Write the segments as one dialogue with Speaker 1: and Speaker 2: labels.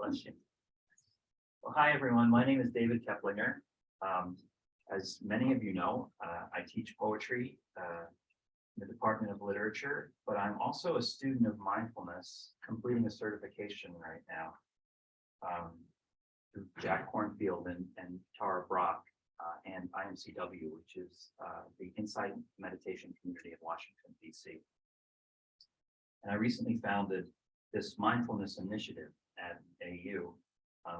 Speaker 1: Bless you. Well, hi, everyone. My name is David Keplinger. As many of you know, I teach poetry in the Department of Literature, but I'm also a student of mindfulness, completing a certification right now through Jack Cornfield and Tara Brock and IMCW, which is the Insight Meditation Community of Washington, D.C. And I recently founded this Mindfulness Initiative at MIAU,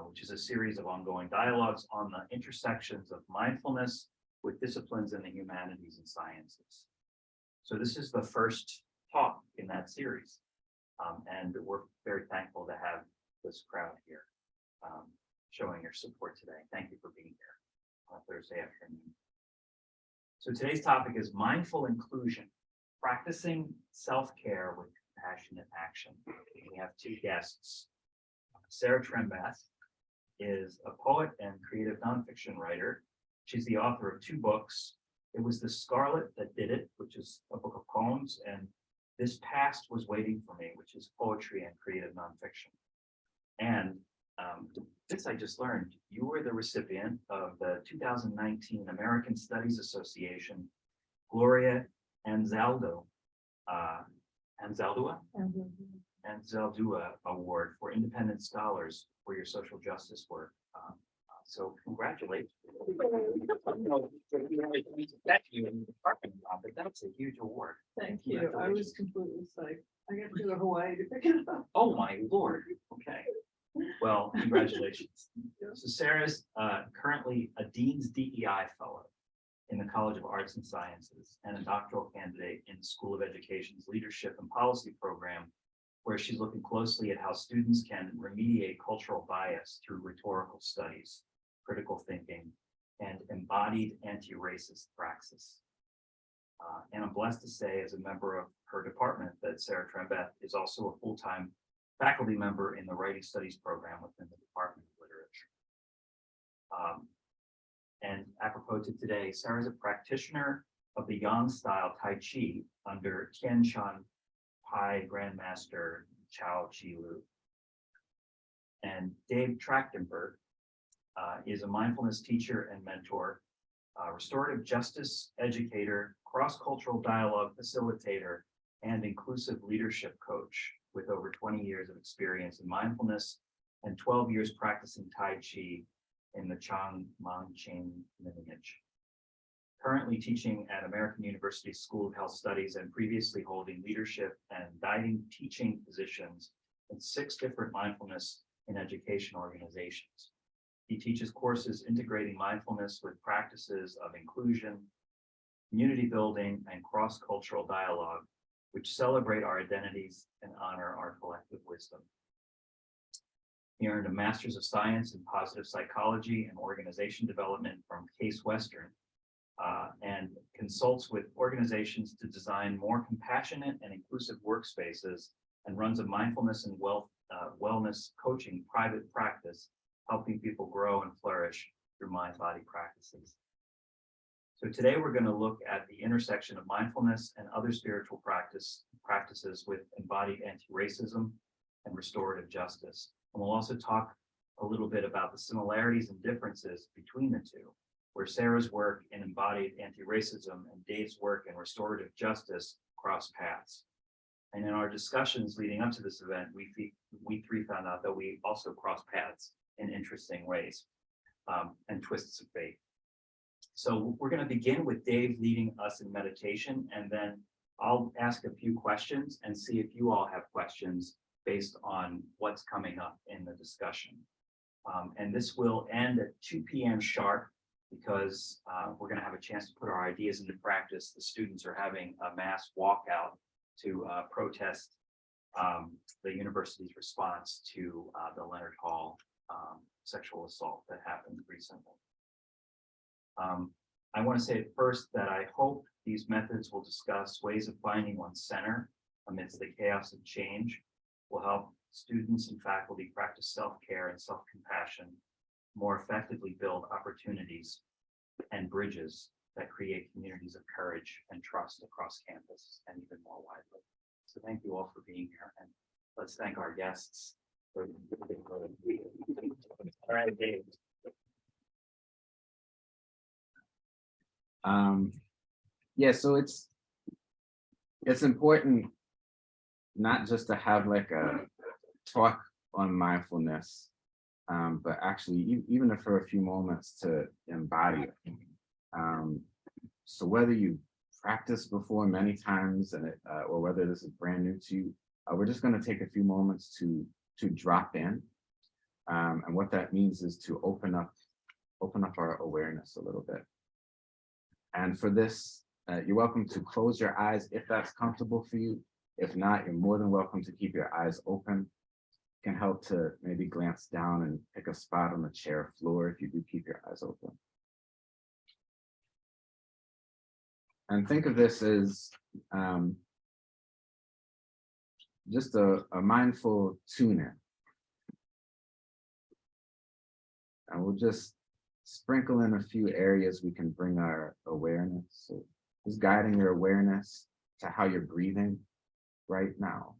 Speaker 1: which is a series of ongoing dialogues on the intersections of mindfulness with disciplines in the humanities and sciences. So this is the first talk in that series, and we're very thankful to have this crowd here showing your support today. Thank you for being here on Thursday afternoon. So today's topic is mindful inclusion, practicing self-care with compassionate action. We have two guests. Sarah Trembath is a poet and creative nonfiction writer. She's the author of two books. It Was the Scarlet That Did It, which is a book of poems, and This Past Was Waiting for Me, which is poetry and creative nonfiction. And this I just learned, you were the recipient of the 2019 American Studies Association Gloria Anzaldúa Award for Independent Scholars for your social justice work. So congratulations. That's you in the department, but that's a huge award.
Speaker 2: Thank you. I was completely psyched. I got to go to Hawaii to pick it up.
Speaker 1: Oh my Lord. Okay. Well, congratulations. So Sarah's currently a Dean's DEI Fellow in the College of Arts and Sciences and a doctoral candidate in the School of Education's Leadership and Policy program, where she's looking closely at how students can remediate cultural bias through rhetorical studies, critical thinking, and embodied anti-racist praxis. And I'm blessed to say, as a member of her department, that Sarah Trembath is also a full-time faculty member in the Writing Studies program within the Department of Literature. And apropos to today, Sarah is a practitioner of the Yang style Tai Chi under Tien Shan Pai Grandmaster Chao Chi Lu. And Dave Trachtenberg is a mindfulness teacher and mentor, restorative justice educator, cross-cultural dialogue facilitator, and inclusive leadership coach with over 20 years of experience in mindfulness and 12 years practicing Tai Chi in the Chang Man Ching lineage. Currently teaching at American University School of Health Studies and previously holding leadership and guiding teaching positions in 6 different mindfulness in education organizations. He teaches courses integrating mindfulness with practices of inclusion, community building, and cross-cultural dialogue, which celebrate our identities and honor our collective wisdom. He earned a Master's of Science in Positive Psychology and Organization Development from Case Western, and consults with organizations to design more compassionate and inclusive workspaces, and runs a mindfulness and wellness coaching private practice, helping people grow and flourish through mind-body practices. So today we're going to look at the intersection of mindfulness and other spiritual practices with embodied anti-racism and restorative justice. And we'll also talk a little bit about the similarities and differences between the two, where Sarah's work in embodied anti-racism and Dave's work in restorative justice cross paths. And in our discussions leading up to this event, we three found out that we also cross paths in interesting ways and twists of fate. So we're going to begin with Dave leading us in meditation, and then I'll ask a few questions and see if you all have questions based on what's coming up in the discussion. And this will end at 2 p.m. sharp, because we're going to have a chance to put our ideas into practice. The students are having a mass walkout to protest the university's response to the Leonard Hall sexual assault that happened recently. I want to say at first that I hope these methods will discuss ways of finding one's center amidst the chaos of change, will help students and faculty practice self-care and self-compassion, more effectively build opportunities and bridges that create communities of courage and trust across campus and even more widely. So thank you all for being here, and let's thank our guests. All right, Dave.
Speaker 3: Yeah, so it's important not just to have like a talk on mindfulness, but actually even if for a few moments to embody it. So whether you practiced before many times and or whether this is brand new to you, we're just going to take a few moments to drop in, and what that means is to open up our awareness a little bit. And for this, you're welcome to close your eyes if that's comfortable for you. If not, you're more than welcome to keep your eyes open. It can help to maybe glance down and pick a spot on the chair floor if you do keep your eyes open. And think of this as just a mindful tune-in. And we'll just sprinkle in a few areas we can bring our awareness. So just guiding your awareness to how you're breathing right now.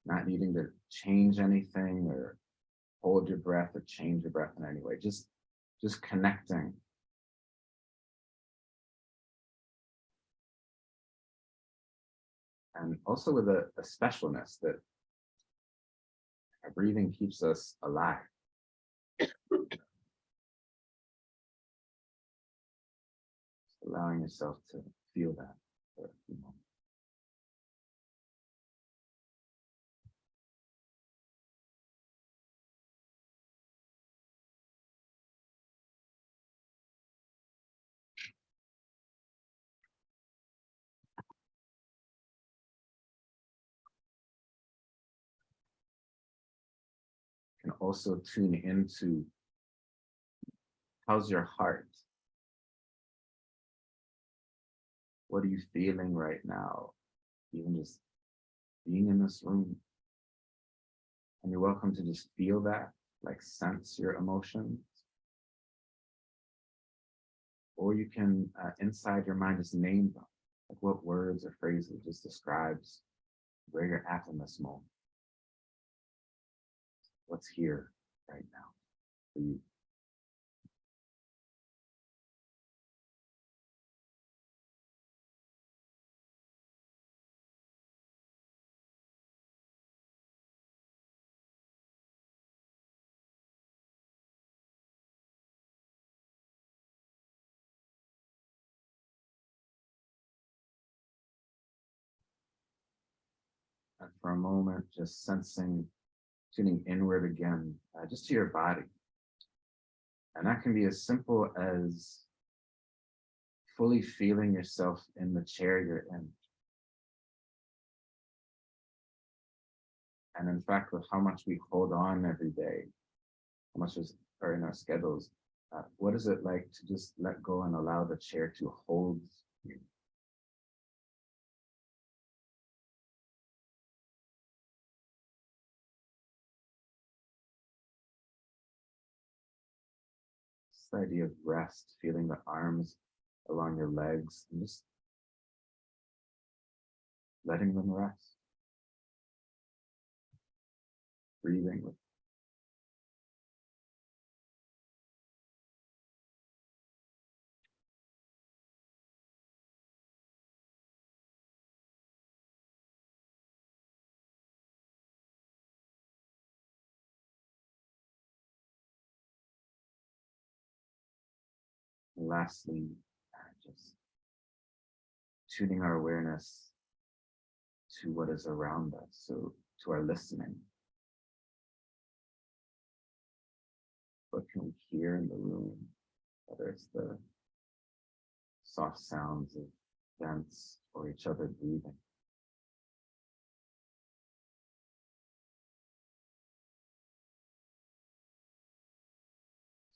Speaker 3: Not needing to change anything or hold your breath or change your breath in any way. Just connecting. And also with a specialness that our breathing keeps us alive. Allowing yourself to feel that for a few moments. You can also tune into how's your heart? What are you feeling right now? Even just being in this room. And you're welcome to just feel that, like sense your emotions. Or you can, inside your mind, just name them. Like what words or phrases just describes where you're at in this moment. What's here right now for you. And for a moment, just sensing, tuning inward again, just to your body. And that can be as simple as fully feeling yourself in the chair you're in. And in fact, with how much we hold on every day, how much are in our schedules, what is it like to just let go and allow the chair to hold you? This idea of rest, feeling the arms along your legs, and just letting them rest. Breathing with and lastly, just tuning our awareness to what is around us, so to our listening. What can we hear in the room, whether it's the soft sounds of vents or each other breathing.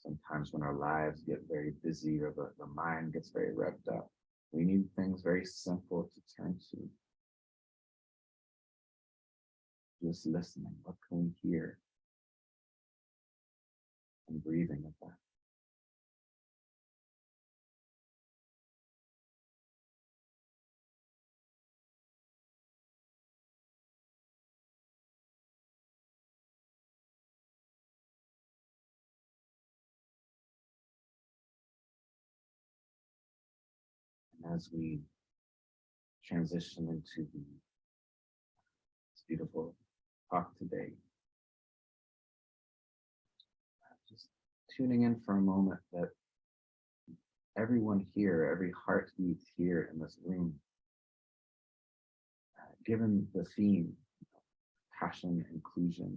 Speaker 3: Sometimes when our lives get very busy or the mind gets very revved up, we need things very simple to turn to. Just listening. What can we hear? And breathing with that. as we transition into this beautiful talk today. Just tuning in for a moment that everyone here, every heartbeat here in this room, given the theme, passion, inclusion,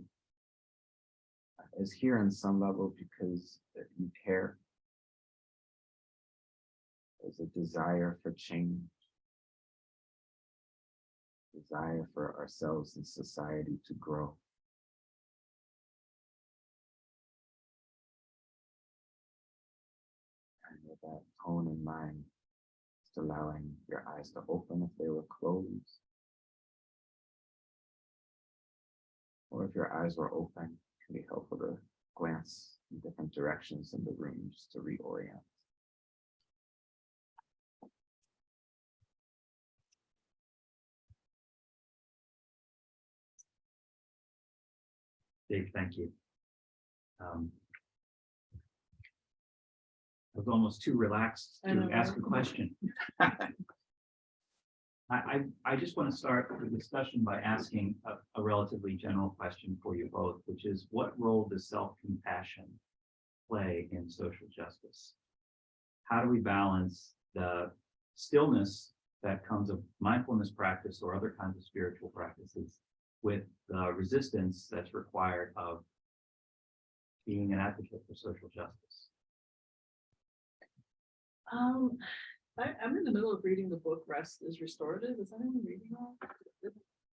Speaker 3: is here on some level because you care. There's a desire for change, desire for ourselves and society to grow. And with that tone in mind, just allowing your eyes to open if they were closed. Or if your eyes were open, it can be helpful to glance in different directions in the room just to reorient.
Speaker 1: Dave, thank you. I was almost too relaxed
Speaker 2: I
Speaker 1: to
Speaker 2: know,
Speaker 1: ask a
Speaker 2: right?
Speaker 1: question. I just want to start the discussion by asking a relatively general question for you both, which is, what role does self-compassion play in social justice? How do we balance the stillness that comes of mindfulness practice or other kinds of spiritual practices with the resistance that's required of being an advocate for social justice?
Speaker 2: I'm in the middle of reading the book Rest is Restorative. Is anyone reading that?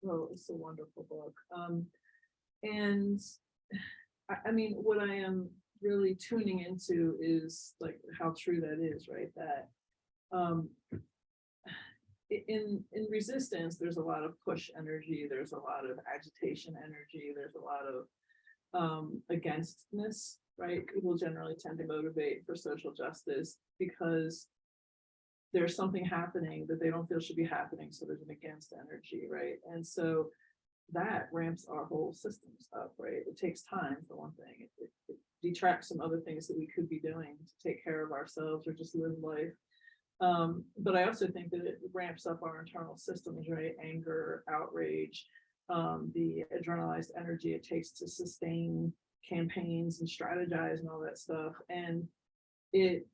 Speaker 2: Oh, it's a wonderful book. And I mean, what I am really tuning into is like how true that is, right? That in resistance, there's a lot of push energy, there's a lot of agitation energy, there's a lot of againstness, right? People generally tend to motivate for social justice because there's something happening that they don't feel should be happening, so there's an against energy, right? And so that ramps our whole systems up, right? It takes time, for one thing. It detracts some other things that we could be doing to take care of ourselves or just live life. But I also think that it ramps up our internal systems, right? Anger, outrage, the adrenalized energy it takes to sustain campaigns and strategize and all that stuff. And it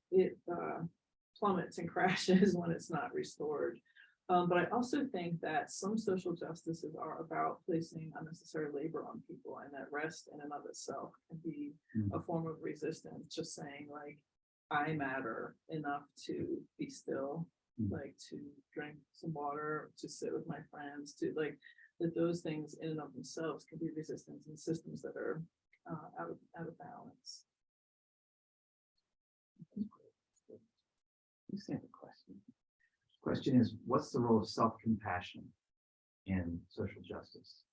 Speaker 2: plummets and crashes when it's not restored. But I also think that some social justices are about placing unnecessary labor on people, and that rest in and of itself can be a form of resistance, just saying like, I matter enough to be still, like to drink some water, to sit with my friends, to like, that those things in and of themselves can be resistance in systems that are out of balance.
Speaker 3: You said the question.
Speaker 1: Question is, what's the role of self-compassion in social justice?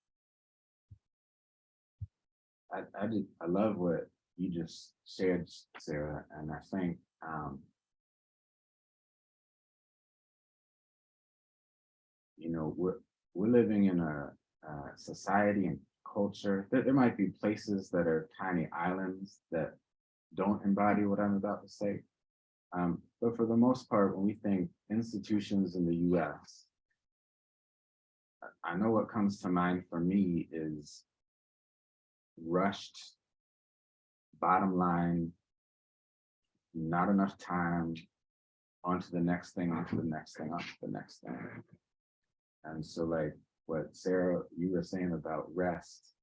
Speaker 3: I love what you just shared, Sarah, and I think you know, we're living in a society and culture. There might be places that are tiny islands that don't embody what I'm about to say. But for the most part, when we think institutions in the US, I know what comes to mind for me is rushed, bottom line, not enough time, on to the next thing, on to the next thing, on to the next thing. And so like what Sarah, you were saying about rest,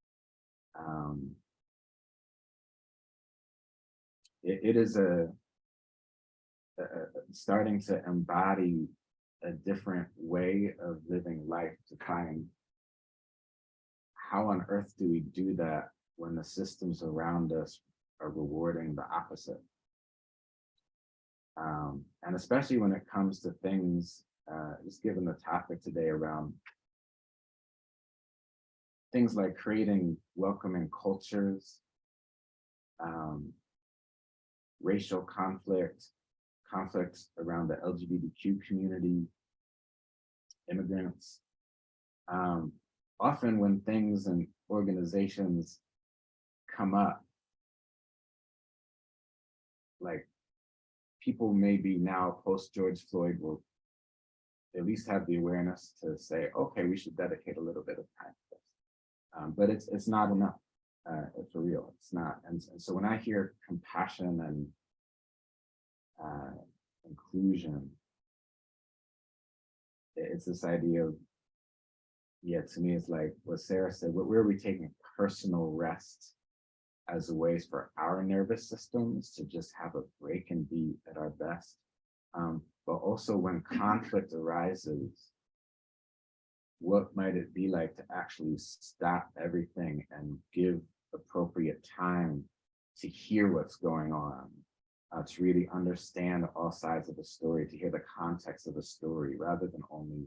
Speaker 3: it is starting to embody a different way of living life, to find how on earth do we do that when the systems around us are rewarding the opposite. And especially when it comes to things, just given the topic today around things like creating welcoming cultures, racial conflict around the LGBTQ community, immigrants. Often when things and organizations come up, like people maybe now post George Floyd will at least have the awareness to say, okay, we should dedicate a little bit of time to this. But it's not enough, for real, it's not. And so when I hear compassion and inclusion, it's this idea of, yeah, to me, it's like what Sarah said, where are we taking personal rest as a ways for our nervous systems to just have a break and be at our best. But also when conflict arises, what might it be like to actually stop everything and give appropriate time to hear what's going on, to really understand all sides of the story, to hear the context of the story, rather than only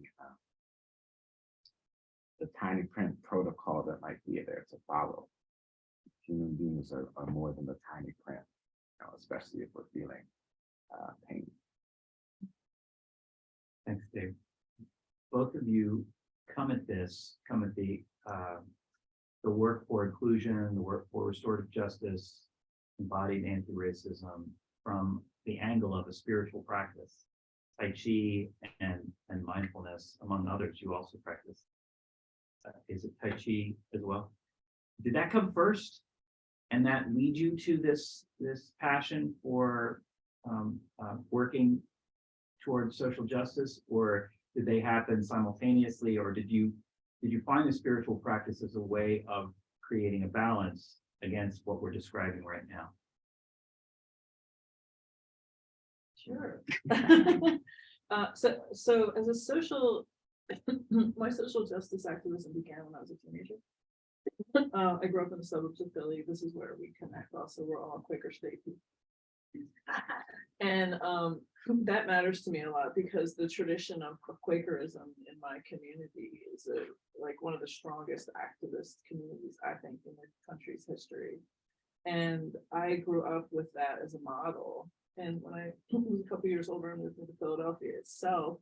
Speaker 3: the tiny print protocol that might be there to follow. Human beings are more than the tiny print, especially if we're feeling pain.
Speaker 1: Thanks, Dave. Both of you come at the work for inclusion, the work for restorative justice, embodied anti-racism from the angle of a spiritual practice, Tai Chi and mindfulness, among others. You also practice. Is it Tai Chi as well? Did that come first, and that lead you to this passion for working towards social justice, or did they happen simultaneously, or did you find the spiritual practice as a way of creating a balance against what we're describing right now?
Speaker 2: Sure. So as a my social justice activism began when I was a teenager. I grew up in the suburbs of Philly. This is where we connect. Also, we're all Quaker State people. And that matters to me a lot because the tradition of Quakerism in my community is like one of the strongest activist communities, I think, in the country's history. And I grew up with that as a model. And when I was a couple years older and moved into Philadelphia itself,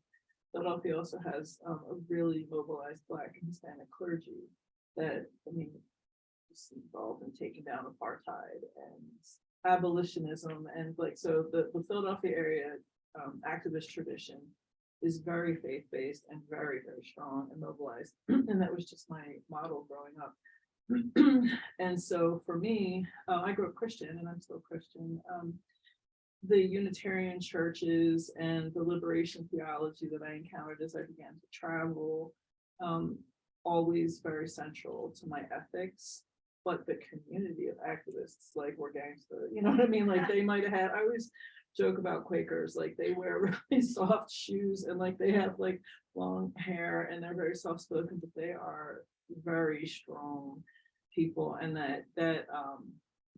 Speaker 2: Philadelphia also has a really mobilized Black and Hispanic clergy that, is involved in taking down apartheid and abolitionism. And so the Philadelphia area activist tradition is very faith-based and very, very strong and mobilized. And that was just my model growing up. And so for me, I grew up Christian and I'm still Christian. The Unitarian churches and the liberation theology that I encountered as I began to travel, always very central to my ethics. But the community of activists, like, were gangster, you know what I mean? Like, they might have had, I always joke about Quakers, like they wear really soft shoes and like they have like long hair and they're very soft spoken, but they are very strong people. And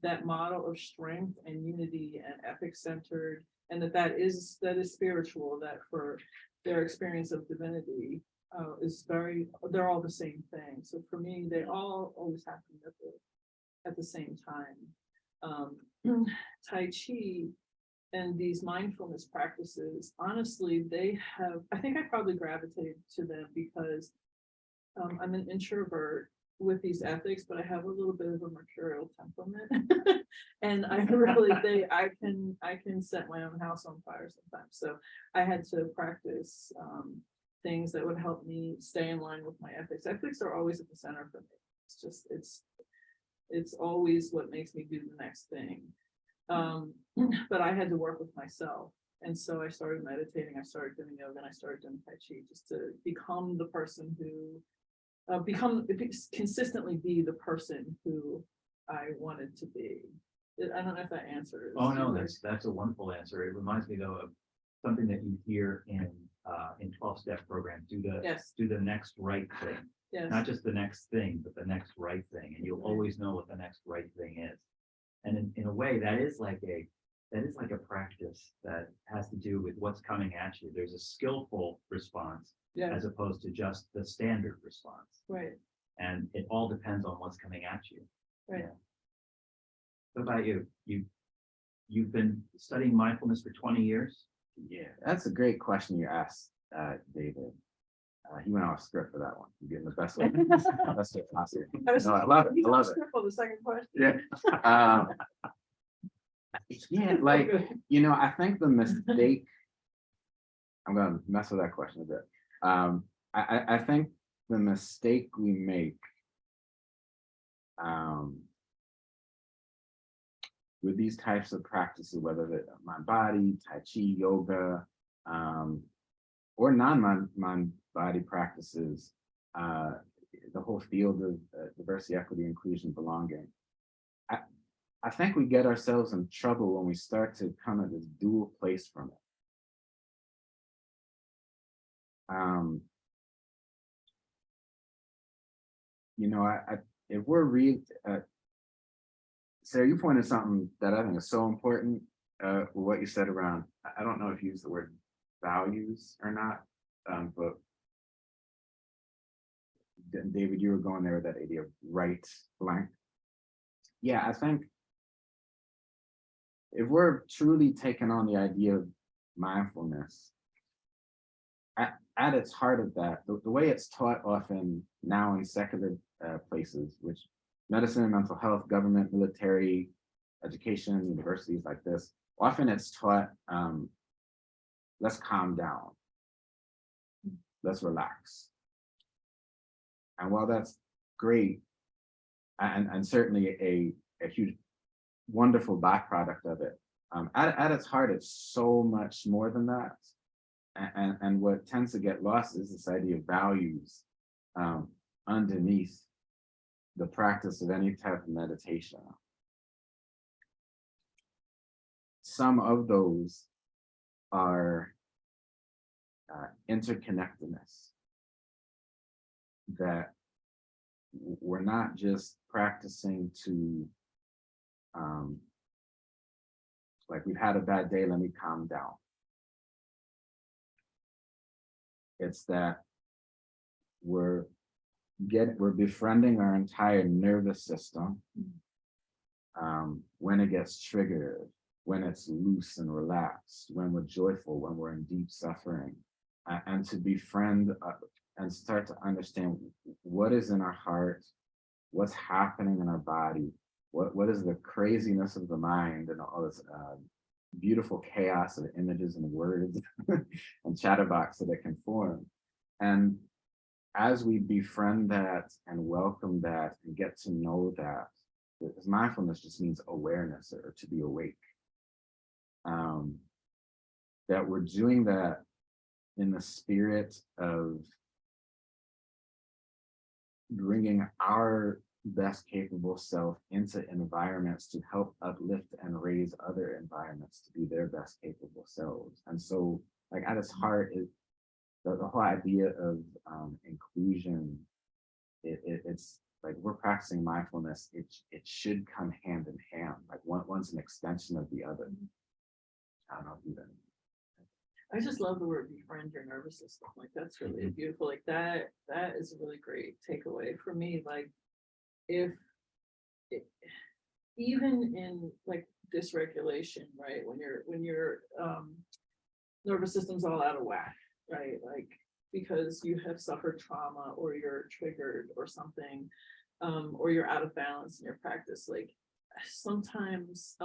Speaker 2: that model of strength and unity and ethics centered, and that is spiritual, that for their experience of divinity is they're all the same thing. So for me, they all always happen at the same time. Tai Chi and these mindfulness practices, honestly, I think I probably gravitated to them because I'm an introvert with these ethics, but I have a little bit of a mercurial temperament. And I can set my own house on fire sometimes. So I had to practice things that would help me stay in line with my ethics. Ethics are always at the center for me. It's always what makes me do the next thing. But I had to work with myself. And so I started meditating, I started doing yoga, and I started doing Tai Chi just to become the person who consistently be the person who I wanted to be. I don't know if that answers.
Speaker 1: Oh no, that's a wonderful answer. It reminds me though of something that you hear in 12-step programs. Do the next right thing.
Speaker 2: Yes.
Speaker 1: Not just the next thing, but the next right thing. And you'll always know what the next right thing is. And in a way, that is like a practice that has to do with what's coming at you. There's a skillful response, yes, as opposed to just the standard response.
Speaker 2: Right.
Speaker 1: And it all depends on what's coming at you.
Speaker 2: Right.
Speaker 1: Yeah. What about you? You've been studying mindfulness for 20 years?
Speaker 3: Yeah, that's a great question you asked, David. He went off script for that one. You're getting the best way. Best way possible. No, I love it. I love it.
Speaker 2: For the second question.
Speaker 3: Yeah. Yeah, like, I think the mistake, I'm gonna mess with that question a bit. I think the mistake we make with these types of practices, whether they're mind body, Tai Chi, yoga, or non-mind body practices, the whole field of diversity, equity, inclusion, belonging. I think we get ourselves in trouble when we start to come at this dual place from it. You know, if we're Sarah, you pointed something that I think is so important, with what you said around, I don't know if you used the word values or not, but David, you were going there with that idea of right blank. Yeah, I think if we're truly taking on the idea of mindfulness, at its heart of that, the way it's taught often now in secular places, which medicine and mental health, government, military, education, universities like this, often it's taught, let's calm down, let's relax. And while that's great, and certainly a huge, wonderful byproduct of it, at its heart, it's so much more than that. And what tends to get lost is this idea of values underneath the practice of any type of meditation. Some of those are interconnectedness, that we're not just practicing to, like, we've had a bad day, let me calm down. It's that we're befriending our entire nervous system when it gets triggered, when it's loose and relaxed, when we're joyful, when we're in deep suffering, and to befriend and start to understand what is in our heart, what's happening in our body, what is the craziness of the mind, and all this beautiful chaos of images and words and chatterbox that it can form. And as we befriend that and welcome that and get to know that, because mindfulness just means awareness, or to be awake, that we're doing that in the spirit of bringing our best capable self into environments to help uplift and raise other environments to be their best capable selves. And so, like, at its heart is the whole idea of inclusion. It's like, we're practicing mindfulness, it should come hand in hand, like one's an extension of the other. I don't know if you've been.
Speaker 2: I just love the word befriend your nervous system. Like, that's really beautiful. Like, that is a really great takeaway for me. Like, if even in like dysregulation, right, when your nervous system's all out of whack, right, like because you have suffered trauma or you're triggered or something, or you're out of balance in your practice, like sometimes,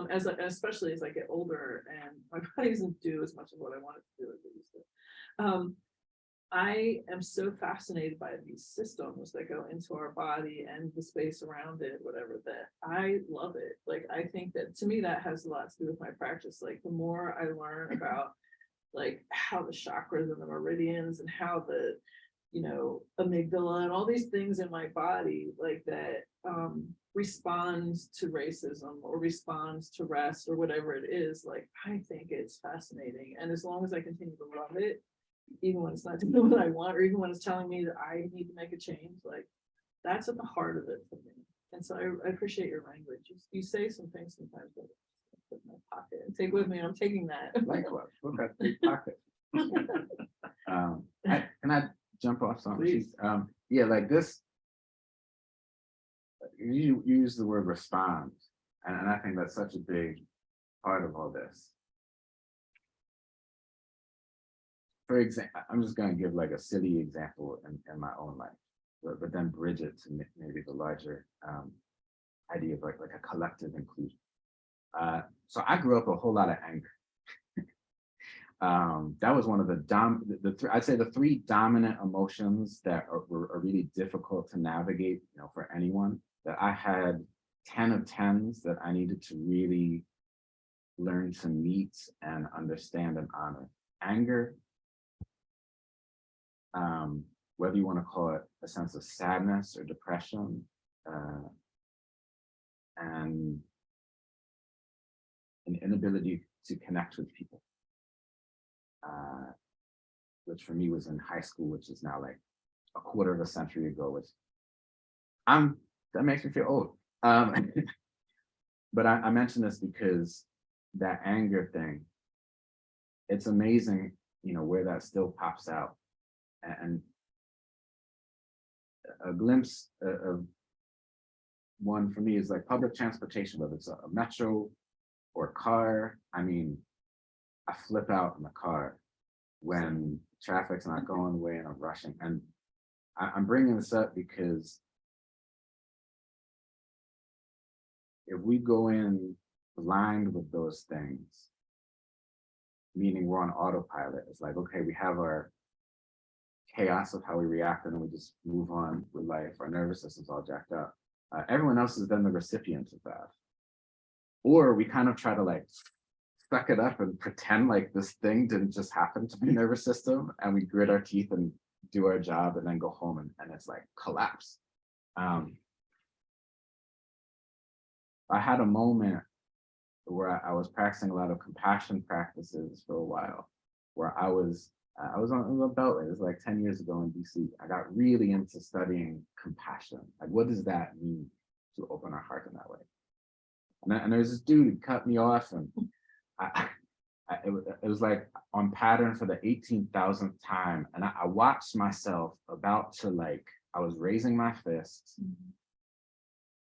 Speaker 2: especially as I get older and my body doesn't do as much of what I want it to do as it used to. I am so fascinated by these systems that go into our body and the space around it, whatever, that I love it. Like, I think that, to me, that has a lot to do with my practice. Like, the more I learn about like how the chakras and the meridians and how the, amygdala and all these things in my body, like that responds to racism or responds to rest or whatever it is, like, I think it's fascinating. And as long as I continue to love it, even when it's not doing what I want, or even when it's telling me that I need to make a change, like, that's at the heart of it for me. And so I appreciate your language. You say some things sometimes that I put in my pocket and take with me, and I'm taking that.
Speaker 3: Likewise, look at the pocket. Can I jump off something?
Speaker 2: Please.
Speaker 3: Yeah, like this, you use the word respond, and I think that's such a big part of all this. For example, I'm just going to give like a silly example in my own life, but then bridge it to maybe the larger idea of like a collective inclusion. So I grew up a whole lot of anger. That was one of I'd say the three dominant emotions that were really difficult to navigate, for anyone. That I had 10 of 10s that I needed to really learn to meet and understand and honor. Anger, whether you want to call it a sense of sadness or depression, and an inability to connect with people, which for me was in high school, which is now like a quarter of a century ago, which that makes me feel old. But I mention this because that anger thing, it's amazing, where that still pops out. And a glimpse of one for me is like public transportation, whether it's a metro or a car. I mean, I flip out in the car when traffic's not going the way and I'm rushing. And I'm bringing this up because if we go in blind with those things, meaning we're on autopilot, it's like, okay, we have our chaos of how we react and then we just move on with life. Our nervous system's all jacked up. Everyone else is then the recipient of that. Or we kind of try to like suck it up and pretend like this thing didn't just happen to my nervous system, and we grit our teeth and do our job and then go home and it's like collapse. I had a moment where I was practicing a lot of compassion practices for a while, where I was on the Beltway. It was like 10 years ago in DC. I got really into studying compassion. Like, what does that mean to open our heart in that way? And there's this dude who cut me off, and it was like on pattern for the 18,000th time. And I watched myself about to, like, I was raising my fist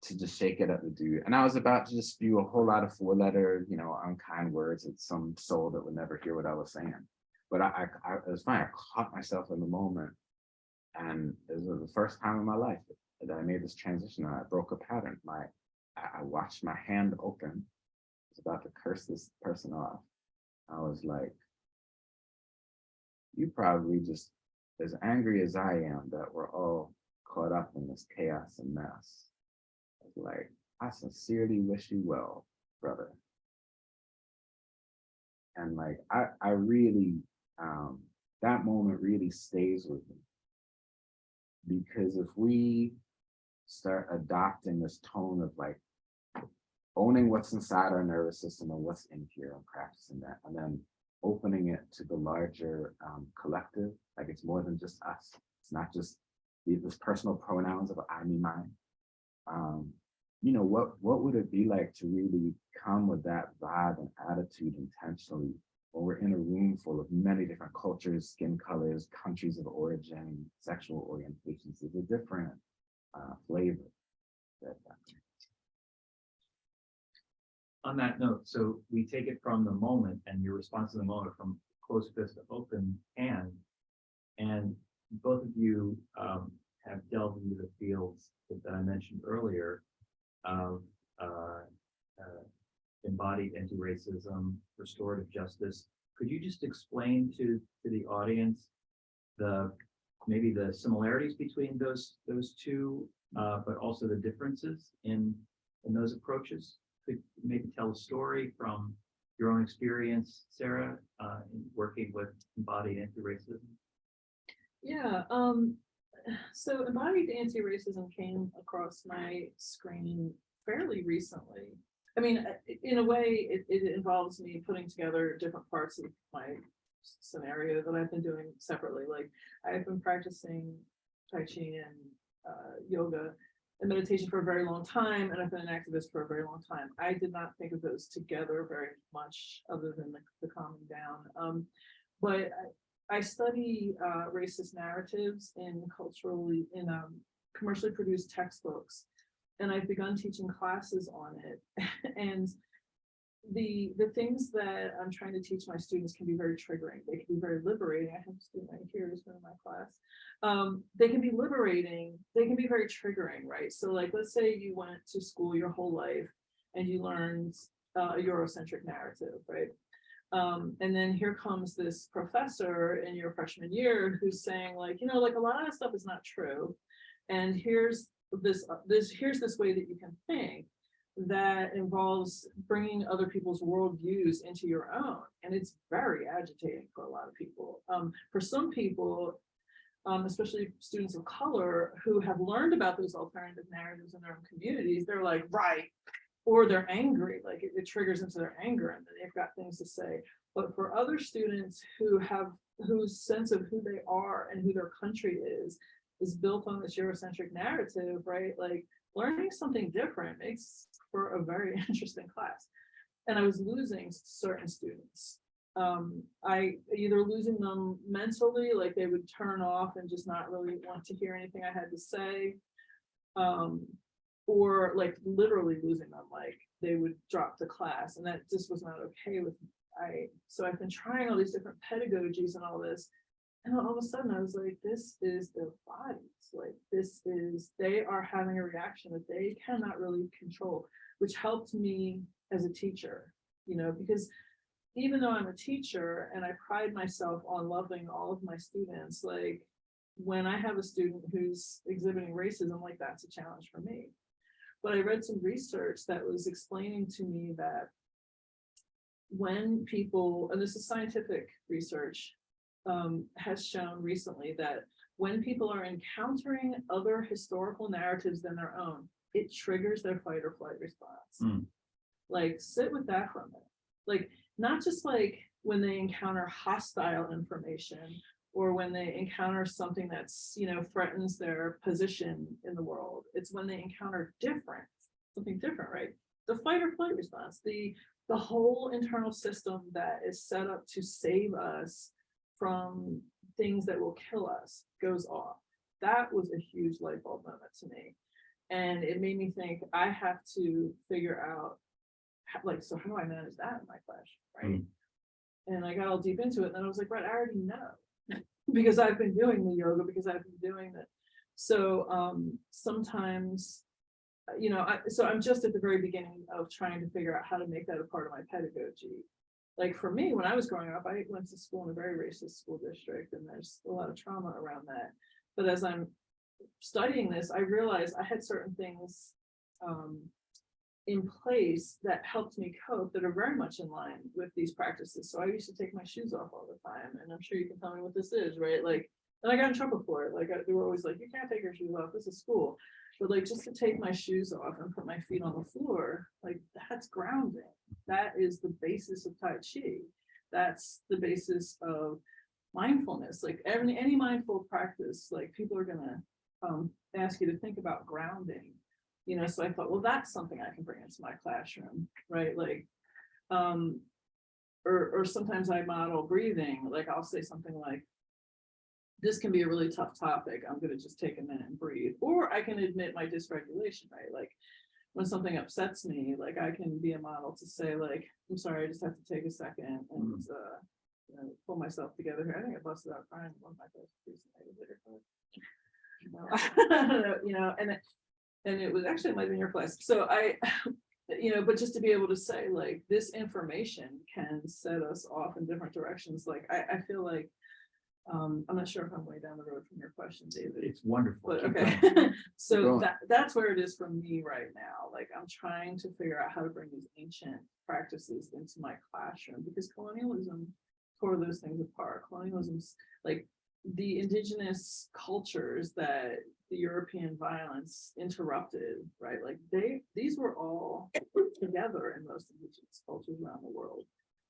Speaker 3: to just shake it at the dude. And I was about to just spew a whole lot of four-letter, unkind words at some soul that would never hear what I was saying. But it was fine. I caught myself in the moment. And it was the first time in my life that I made this transition and I broke a pattern. I watched my hand open. I was about to curse this person off. I was like, you probably just as angry as I am that we're all caught up in this chaos and mess. I was like, I sincerely wish you well, brother. And like, I really, that moment really stays with me. Because if we start adopting this tone of like owning what's inside our nervous system and what's in here and practicing that, and then opening it to the larger collective, like it's more than just us. It's not just this personal pronouns of I, me, mine. What would it be like to really come with that vibe and attitude intentionally when we're in a room full of many different cultures, skin colors, countries of origin, sexual orientations? There's a different flavor.
Speaker 1: On that note, so we take it from the moment and your response to the moment from closed fist to open hand, and both of you have delved into the fields that I mentioned earlier of embodied anti-racism, restorative justice. Could you just explain to the audience maybe the similarities between those two, but also the differences in those approaches? Could you maybe tell a story from your own experience, Sarah, in working with embodied anti-racism?
Speaker 2: Yeah. So embodied anti-racism came across my screen fairly recently. I mean, in a way, it involves me putting together different parts of my scenario that I've been doing separately. Like, I've been practicing Tai Chi and yoga and meditation for a very long time, and I've been an activist for a very long time. I did not think of those together very much, other than the calming down. But I study racist narratives in commercially produced textbooks, and I've begun teaching classes on it. And the things that I'm trying to teach my students can be very triggering. They can be very liberating. I have a student right here who's been in my class. They can be liberating. They can be very triggering, right? So like, let's say you went to school your whole life and you learned a Eurocentric narrative, right? And then here comes this professor in your freshman year who's saying like, you know, like a lot of that stuff is not true. And here's this way that you can think that involves bringing other people's worldviews into your own. And it's very agitating for a lot of people. For some people, especially students of color who have learned about those alternative narratives in their own communities, they're like, right, or they're angry, like it triggers into their anger and then they've got things to say. But for other students whose sense of who they are and who their country is built on this Eurocentric narrative, right? Like learning something different makes for a very interesting class. And I was losing certain students. I either losing them mentally, like they would turn off and just not really want to hear anything I had to say. Or like literally losing them, like they would drop the class, and that just was not okay with me. So I've been trying all these different pedagogies and all this, and all of a sudden I was like, this is their bodies, like they are having a reaction that they cannot really control, which helped me as a teacher, you know, because even though I'm a teacher and I pride myself on loving all of my students, like when I have a student who's exhibiting racism, like that's a challenge for me. But I read some research that was explaining to me that when people, and this is scientific research, has shown recently that when people are encountering other historical narratives than their own, it triggers their fight or flight response. Like sit with that for a minute. Like not just like when they encounter hostile information or when they encounter something that's, you know, threatens their position in the world. It's when they encounter something different, right? The fight or flight response, the whole internal system that is set up to save us from things that will kill us goes off. That was a huge light bulb moment to me. And it made me think I have to figure out, like, so how do I manage that in my class, right? And I got all deep into it, and then I was like, right, I already know. Because I've been doing the yoga, because I've been doing that. So sometimes, you know, so I'm just at the very beginning of trying to figure out how to make that a part of my pedagogy. Like for me, when I was growing up, I went to school in a very racist school district, and there's a lot of trauma around that. But as I'm studying this, I realized I had certain things in place that helped me cope that are very much in line with these practices. So I used to take my shoes off all the time, and I'm sure you can tell me what this is, right? Like, and I got in trouble for it. Like they were always like, you can't take your shoes off, this is school. But like just to take my shoes off and put my feet on the floor, like that's grounding. That is the basis of Tai Chi. That's the basis of mindfulness. Like any mindful practice, like people are gonna ask you to think about grounding. You know, so I thought, well, that's something I can bring into my classroom, right? Like, or sometimes I model breathing. Like I'll say something like, this can be a really tough topic. I'm going to just take a minute and breathe. Or I can admit my dysregulation, right? Like when something upsets me, like I can be a model to say like, I'm sorry, I just have to take a second and you know, pull myself together here. I think I busted out crying one of my first pieces. You know, and it was actually, it might have been your class. So I, you know, but just to be able to say like this information can set us off in different directions. Like I feel like, I'm not sure if I'm way down the road from your question, David.
Speaker 1: It's wonderful.
Speaker 2: But okay. So that's where it is for me right now. Like I'm trying to figure out how to bring these ancient practices into my classroom, because colonialism tore those things apart. Colonialism's like the indigenous cultures that the European violence interrupted, right? Like these were all together in most indigenous cultures around the world,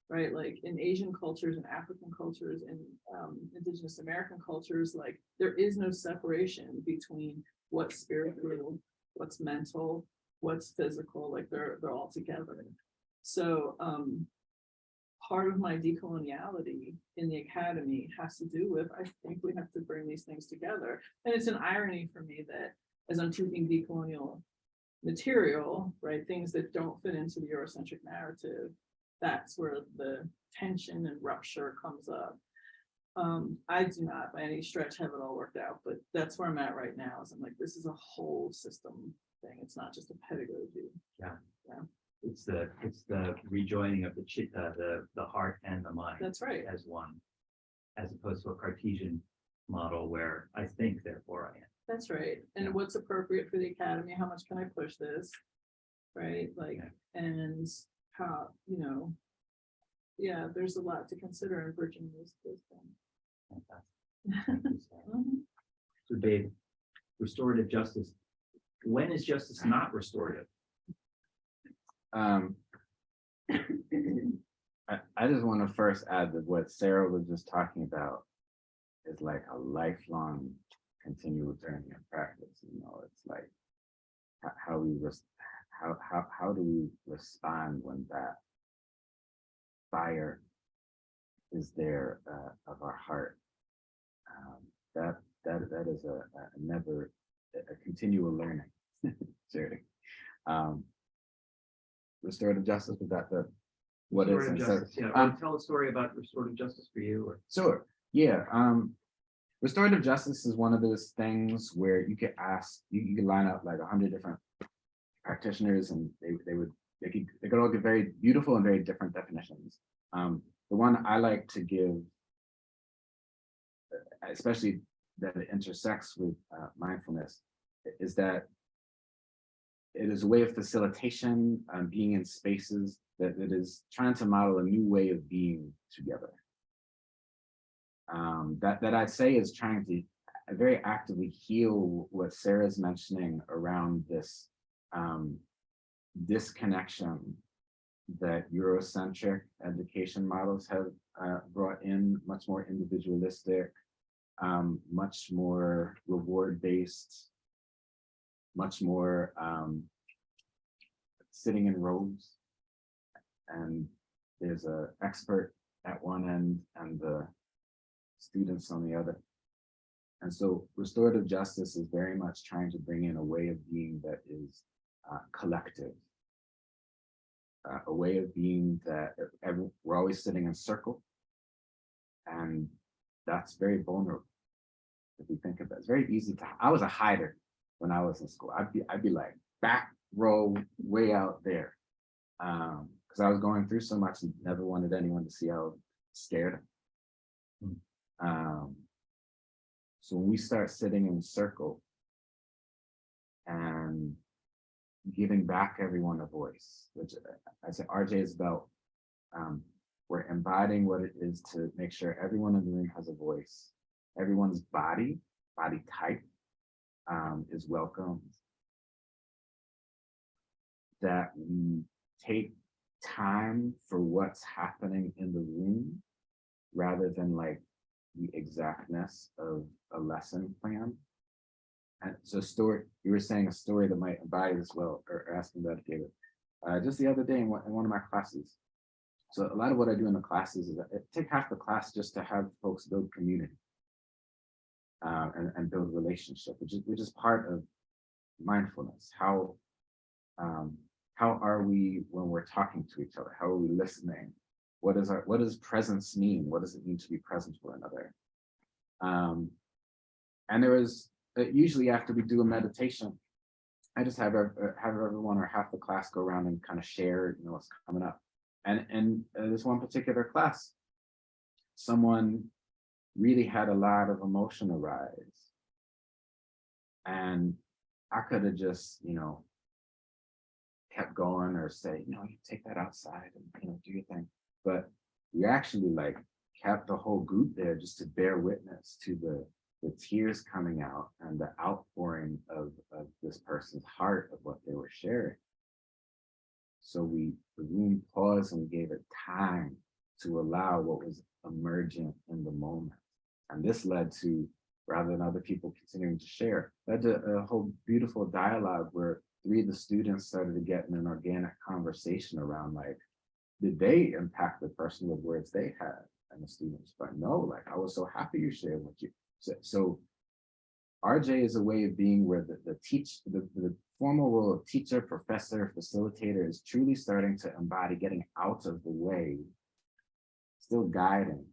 Speaker 2: right? Like in Asian cultures and African cultures and indigenous American cultures, like there is no separation between what's spiritual, what's mental, what's physical, like they're all together. So part of my decoloniality in the academy has to do with, I think we have to bring these things together. And it's an irony for me that as I'm teaching decolonial material, right, things that don't fit into the Eurocentric narrative, that's where the tension and rupture comes up. I do not by any stretch have it all worked out, but that's where I'm at right now. Is I'm like, this is a whole system thing. It's not just a pedagogy.
Speaker 1: Yeah. it's the rejoining of the heart and the mind.
Speaker 2: That's right.
Speaker 1: As one, as opposed to a Cartesian model where I think, therefore I am.
Speaker 2: That's right. And
Speaker 1: Yeah.
Speaker 2: what's appropriate for the academy? How much can I push this? Right, like,
Speaker 1: Yeah.
Speaker 2: and how, yeah, there's a lot to consider in bridging this thing.
Speaker 1: Fantastic. Thank you, Sarah.
Speaker 2: Mhm.
Speaker 1: So Dave, restorative justice, when is justice not restorative?
Speaker 3: I just want to first add that what Sarah was just talking about is like a lifelong continual journey of practice. It's like how do we respond when that fire is there of our heart? That is a never a continual learning journey. Restorative justice, was that the what is
Speaker 1: Restorative justice, yeah. Or tell a story about restorative justice for you. Or
Speaker 3: Sure. Yeah. Restorative justice is one of those things where you could ask, you could line up like 100 different practitioners, and they could all give very beautiful and very different definitions. The one I like to give, especially that it intersects with mindfulness, is that it is a way of facilitation, being in spaces that is trying to model a new way of being together. That I'd say is trying to very actively heal what Sarah's mentioning around this disconnection that Eurocentric education models have brought in, much more individualistic, much more reward-based, much more sitting in rows, and there's an expert at one end and the students on the other. And so restorative justice is very much trying to bring in a way of being that is collective, a way of being that we're always sitting in circle, and that's very vulnerable. If we think of it, it's very easy to. I was a hider when I was in school. I'd be like back row, way out there, because I was going through so much and never wanted anyone to see how scared. So when we start sitting in a circle and giving back everyone a voice, which I say RJ is about, we're embodying what it is to make sure everyone in the room has a voice. Everyone's body type is welcomed. That we take time for what's happening in the room rather than like the exactness of a lesson plan. And so story, you were saying a story that might embody this well, or asking about it, David. Just the other day in one of my classes. So a lot of what I do in the classes is I take half the class just to have folks build community and build relationship, which is part of mindfulness. How are we when we're talking to each other? How are we listening? What does presence mean? What does it mean to be present for another? And there is usually after we do a meditation, I just have everyone or half the class go around and kind of share, what's coming up. And this one particular class, someone really had a lot of emotion arise, and I could have just, kept going or say, you take that outside and do your thing. But we actually like kept the whole group there just to bear witness to the tears coming out and the outpouring of this person's heart of what they were sharing. So the room paused and we gave it time to allow what was emergent in the moment. And this led to, rather than other people continuing to share, led to a whole beautiful dialogue where 3 of the students started to get in an organic conversation around like, did they impact the person with words they had? And the students, but no, like I was so happy you shared what you said. So RJ is a way of being where the formal role of teacher, professor, facilitator is truly starting to embody getting out of the way, still guiding.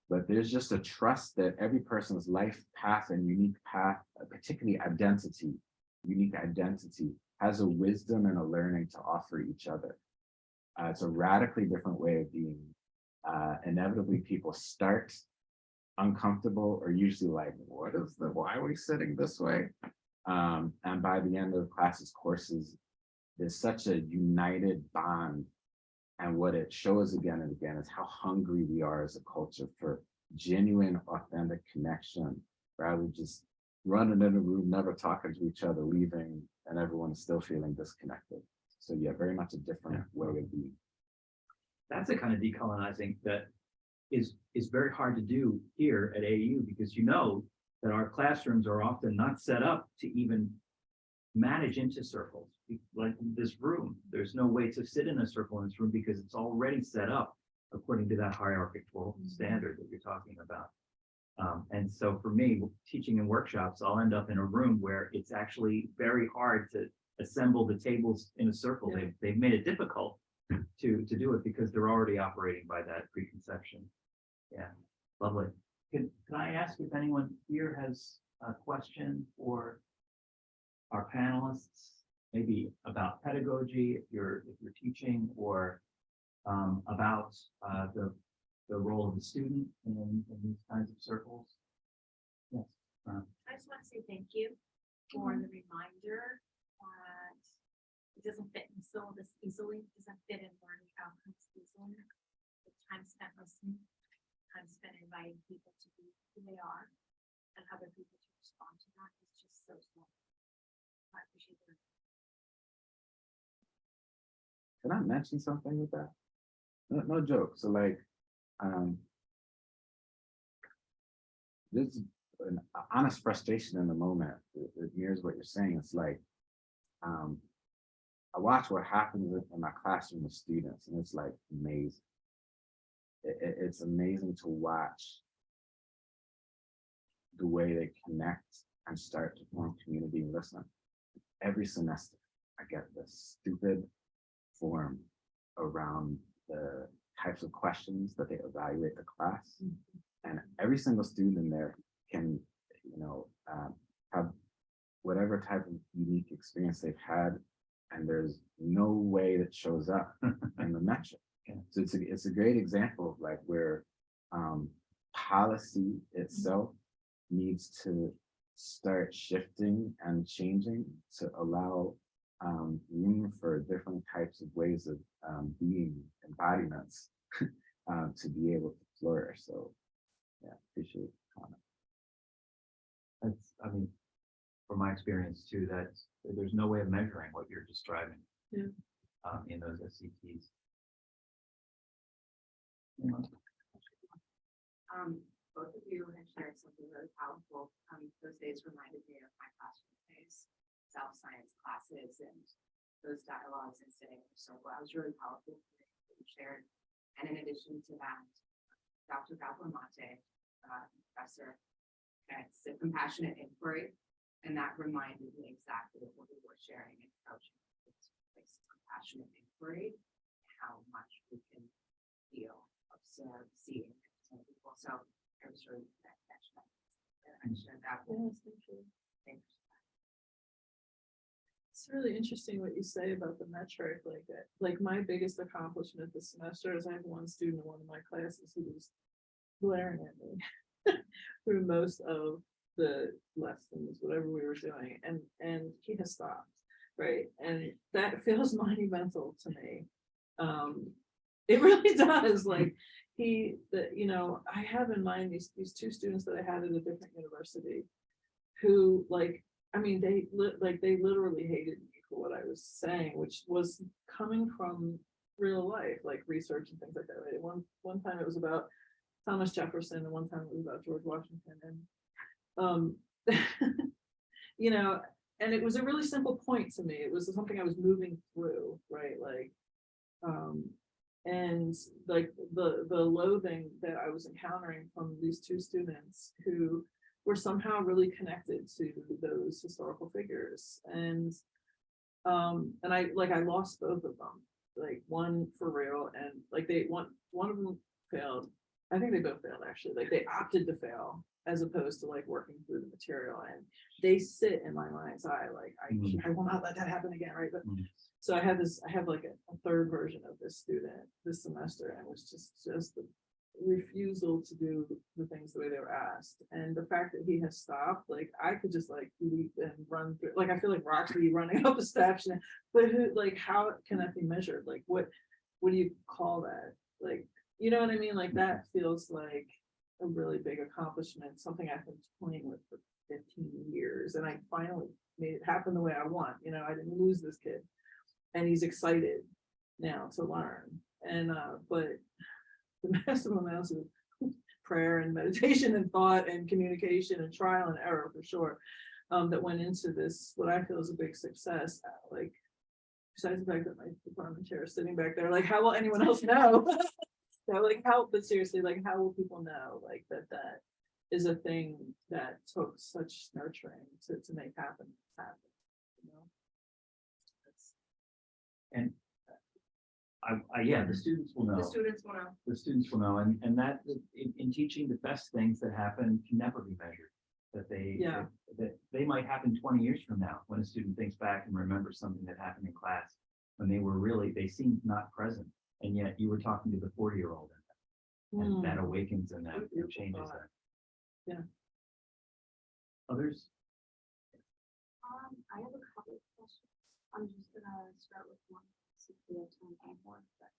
Speaker 3: But there's just a trust that every person's life path and unique path, particularly unique identity, has a wisdom and a learning to offer each other. It's a radically different way of being. Inevitably, people start uncomfortable or usually like, why are we sitting this way? And by the end of the classes, courses, there's such a united bond. And what it shows again and again is how hungry we are as a culture for genuine, authentic connection, rather than just running in a room, never talking to each other, leaving, and everyone is still feeling disconnected. So yeah, very much a different way of being.
Speaker 1: That's the kind of decolonizing that is very hard to do here at AU, because you know that our classrooms are often not set up to even manage into circles. Like this room, there's no way to sit in a circle in this room because it's already set up according to that hierarchical standard that you're talking about. And so for me, teaching in workshops, I'll end up in a room where it's actually very hard to assemble the tables in a circle.
Speaker 2: Yeah.
Speaker 1: They've made it difficult to do it because they're already operating by that preconception. Yeah, lovely. Can I ask if anyone here has a question for our panelists, maybe about pedagogy, if you're teaching, or about the role of the student in these kinds of circles? Yes.
Speaker 4: I just want to say thank you for the reminder that it doesn't fit in the syllabus easily, doesn't fit in learning outcomes easily. The time spent listening, time spent inviting people to be who they are, and other people to respond to that is just so small. I appreciate that.
Speaker 3: Can I mention something with that? No joke. So like, there's an honest frustration in the moment. It mirrors what you're saying. It's like, I watch what happens in my classroom with students, and it's like amazing. It's amazing to watch the way they connect and start to form community and listen. Every semester, I get this stupid form around the types of questions that they evaluate the class. And every single student in there can, have whatever type of unique experience they've had, and there's no way that shows up in the metric. So it's a great example of like where policy itself needs to start shifting and changing to allow room for different types of ways of being embodiments to be able to flourish. So yeah, appreciate the comment.
Speaker 1: That's, I mean, from my experience too, that there's no way of measuring what you're describing in those SCTs.
Speaker 4: Both of you have shared something really powerful. Those days reminded me of my classroom days, self-science classes, and those dialogues and sitting in a circle. That was really powerful that you shared. And in addition to that, Dr. Gaplamonte, professor, had said compassionate inquiry, and that reminded me exactly of what we were sharing and coaching. It's compassionate inquiry, how much we can feel, observe, see, and understand people. So I was really that connection. I shared that.
Speaker 2: Yes, thank you.
Speaker 4: Thanks.
Speaker 2: It's really interesting what you say about the metric. Like my biggest accomplishment this semester is I have one student in one of my classes who was glaring at me through most of the lessons, whatever we were doing, and he has stopped, right? And that feels monumental to me. It really does. Like I have in mind these two students that I had at a different university who they literally hated me for what I was saying, which was coming from real life, like research and things like that. Right? One time it was about Thomas Jefferson, and one time it was about George Washington, and and it was a really simple point to me. It was something I was moving through, right? And like the loathing that I was encountering from these two students who were somehow really connected to those historical figures, and I lost both of them, like one for real, and like one of them failed. I think they both failed actually. Like they opted to fail, as opposed to like working through the material, and they sit in my mind's eye, like I will not let that happen again, right? But so I have like a third version of this student this semester, and it was just the refusal to do the things the way they were asked. And the fact that he has stopped, like I could just like leap and run through, like I feel like Roxy running up the steps, but who, like, how can that be measured? Like what do you call that? Like, you know what I mean? Like that feels like a really big accomplishment, something I've been toying with for 15 years, and I finally made it happen the way I want. You know, I didn't lose this kid, and he's excited now to learn. And but the massive amounts of prayer and meditation and thought and communication and trial and error for sure that went into this, what I feel is a big success. Like, besides the fact that my department chair is sitting back there, like, how will anyone else know? So, like, how, but seriously, like, how will people know, like, that is a thing that took such nurturing to make happen, you know?
Speaker 1: And yeah, the students will know.
Speaker 4: The students will know.
Speaker 1: The students will know, and that in teaching, the best things that happen can never be measured. That they might happen 20 years from now, when a student thinks back and remembers something that happened in class when they seemed not present, and yet you were talking to the 40-year-old in them, and that awakens and that changes that.
Speaker 2: Yeah.
Speaker 1: Others?
Speaker 4: I have a couple of questions. I'm just gonna start with one. We have time for more, but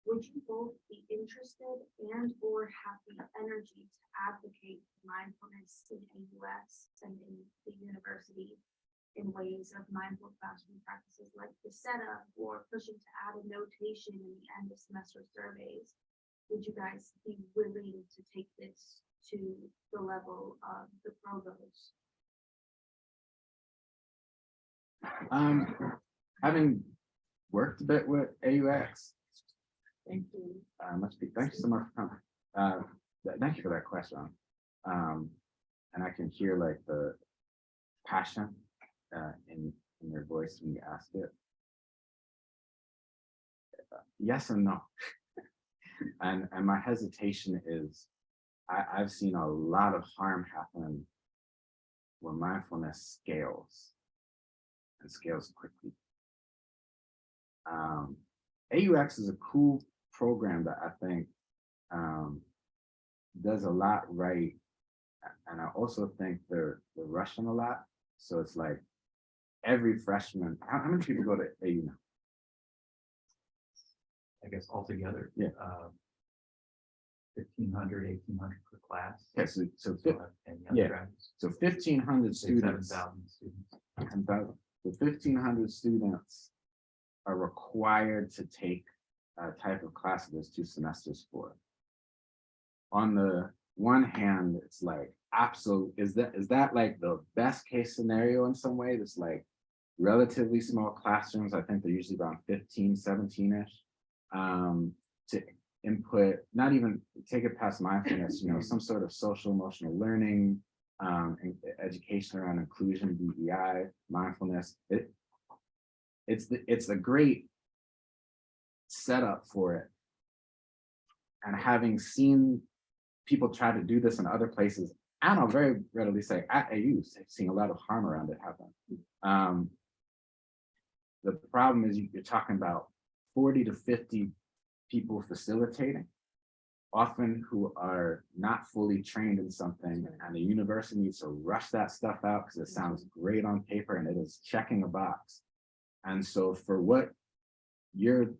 Speaker 4: would you both be interested and or have the energy to advocate mindfulness in AUS and in the university in ways of mindful classroom practices like the setup or pushing to add a notation in the end of semester surveys? Would you guys be willing to take this to the level of the provost?
Speaker 3: Having worked a bit with AUX.
Speaker 2: Thank you.
Speaker 3: Thank you so much for coming. Thank you for that question. And I can hear like the passion in your voice when you ask it. Yes and no. and my hesitation is I've seen a lot of harm happen when mindfulness scales and scales quickly. AUX is a cool program that I think does a lot right, and I also think they're rushing a lot. So it's like every freshman. How many people go to AU now?
Speaker 1: I guess altogether,
Speaker 3: yeah,
Speaker 1: 1,500, 1,800 per class.
Speaker 3: Okay, so
Speaker 1: yeah,
Speaker 3: so 1,500 students.
Speaker 1: 7,000 students.
Speaker 3: And the 1,500 students are required to take a type of class that there's 2 semesters for. On the one hand, it's like absolute, is that like the best case scenario in some way? That's like relatively small classrooms. I think they're usually around 15, 17-ish. To input, not even take it past mindfulness, you know, some sort of social emotional learning, education around inclusion, DEI, mindfulness. It's a great setup for it. And having seen people try to do this in other places, and I'll very readily say at AU, seeing a lot of harm around it happen. The problem is you're talking about 40 to 50 people facilitating, often who are not fully trained in something, and the university needs to rush that stuff out because it sounds great on paper and it is checking a box. And so for what you're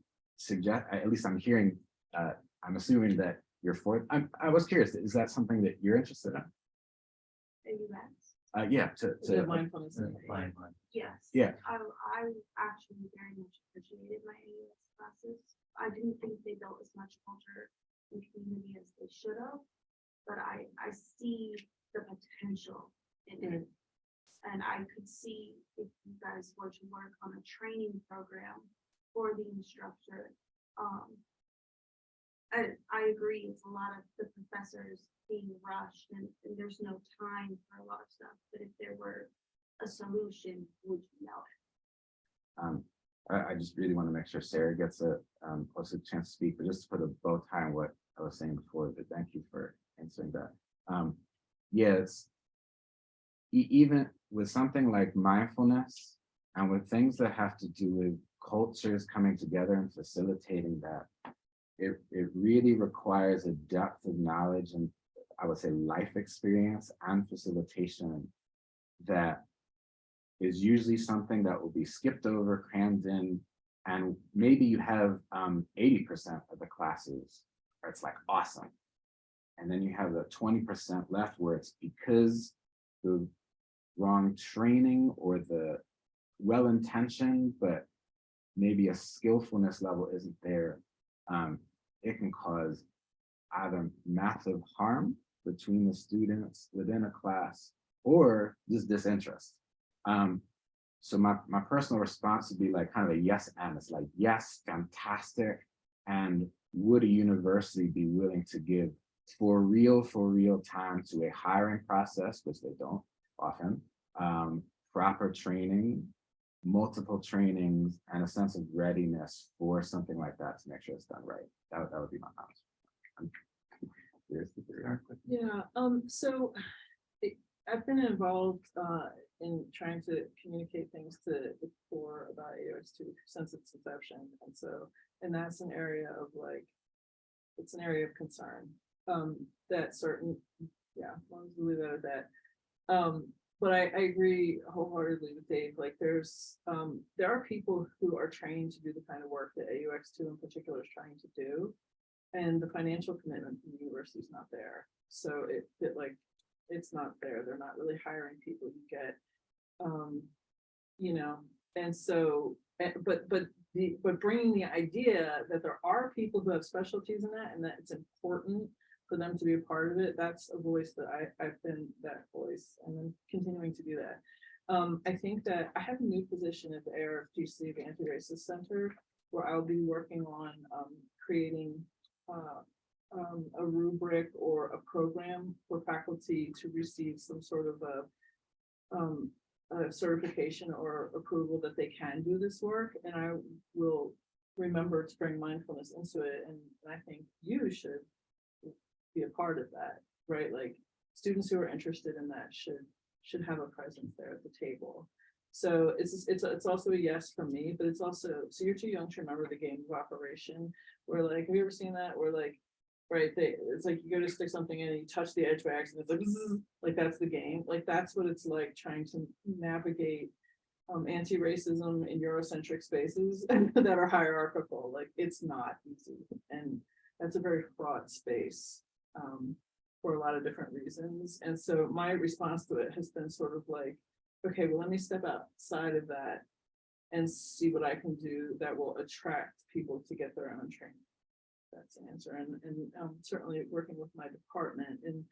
Speaker 3: at least I'm hearing, I'm assuming that you're for. I was curious, is that something that you're interested in?
Speaker 4: AUS?
Speaker 3: Yeah, to
Speaker 2: mindfulness.
Speaker 4: Yes.
Speaker 3: Yeah.
Speaker 4: I actually very much appreciated my AUS classes. I didn't think they built as much culture and community as they should have, but I see the potential in it. And I could see if you guys were to work on a training program for the instructor. I agree, it's a lot of the professors being rushed and there's no time for a lot of stuff, but if there were a solution, would you know it?
Speaker 3: I just really want to make sure Sarah gets also a chance to speak, but just to put a bow tie on what I was saying before, but thank you for answering that. yes, even with something like mindfulness and with things that have to do with cultures coming together and facilitating that, it really requires a depth of knowledge and I would say life experience and facilitation that is usually something that will be skipped over, crammed in, and maybe you have 80% of the classes where it's like awesome. And then you have the 20% left where it's because the wrong training or the well-intentioned, but maybe a skillfulness level isn't there. It can cause either massive harm between the students within a class or just disinterest. So my personal response would be like kind of a yes and. It's like, yes, fantastic. And would a university be willing to give for real time to a hiring process, which they don't often, proper training, multiple trainings, and a sense of readiness for something like that to make sure it's done right. That would be my honest.
Speaker 2: Yeah, so I've been involved in trying to communicate things to the core about AUX2 since its inception. And that's an area of like, it's an area of concern. That certain, yeah, I'll leave it at that. But I agree wholeheartedly with Dave. Like there are people who are trained to do the kind of work that AUX2 in particular is trying to do. And the financial commitment from the university is not there. So it's not there. They're not really hiring people who get, and so, but bringing the idea that there are people who have specialties in that and that it's important for them to be a part of it, that's a voice that I've been that voice and I'm continuing to do that. I think that I have a new position at the ARFGC, the Anti-Racist Center, where I'll be working on creating a rubric or a program for faculty to receive some sort of a certification or approval that they can do this work. And I will remember to bring mindfulness into it. And I think you should be a part of that, right? Like students who are interested in that should have a presence there at the table. So it's also a yes from me, but it's also, so you're too young to remember the game of Operation, where like, have you ever seen that? Where like, right, it's like you go to stick something in and you touch the edge bags and it's like, like that's the game. Like that's what it's like trying to navigate anti-racism in Eurocentric spaces that are hierarchical. Like it's not easy. And that's a very fraught space for a lot of different reasons. And so my response to it has been sort of like, okay, well, let me step outside of that and see what I can do that will attract people to get their own training. That's an answer. And certainly working with my department and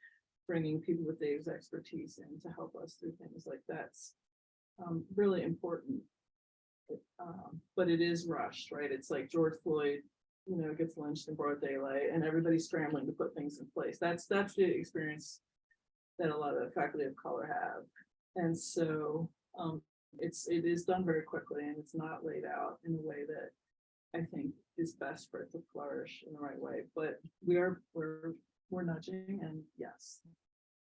Speaker 2: bringing people with Dave's expertise in to help us through things like that's really important. But it is rushed, right? It's like George Floyd, gets lynched in broad daylight and everybody's scrambling to put things in place. That's the experience that a lot of faculty of color have. And so it is done very quickly and it's not laid out in a way that I think is best for it to flourish in the right way. But we're nudging, and yes,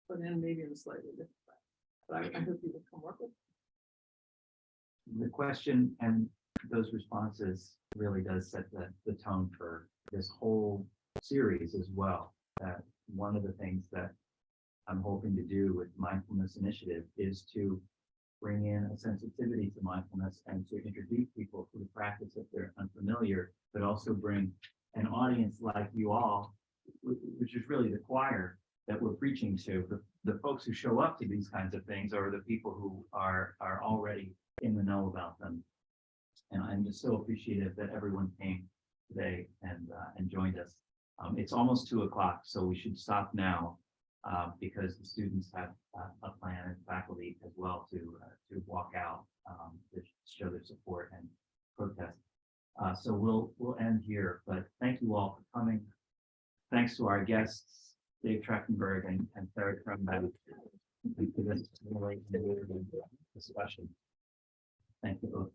Speaker 2: but then maybe in a slightly different way. But I hope you will come work with it.
Speaker 1: The question and those responses really does set the tone for this whole series as well. That one of the things that I'm hoping to do with Mindfulness Initiative is to bring in a sensitivity to mindfulness and to introduce people to the practice if they're unfamiliar, but also bring an audience like you all, which is really the choir that we're preaching to. The folks who show up to these kinds of things are the people who are already in the know about them. And I'm just so appreciative that everyone came today and joined us. It's almost 2:00, so we should stop now. Because the students have a plan and faculty as well to walk out to show their support and protest. So we'll end here, but thank you all for coming. Thanks to our guests, Dave Trachtenberg and Sarah Trembath, for this really discussion. Thank you both.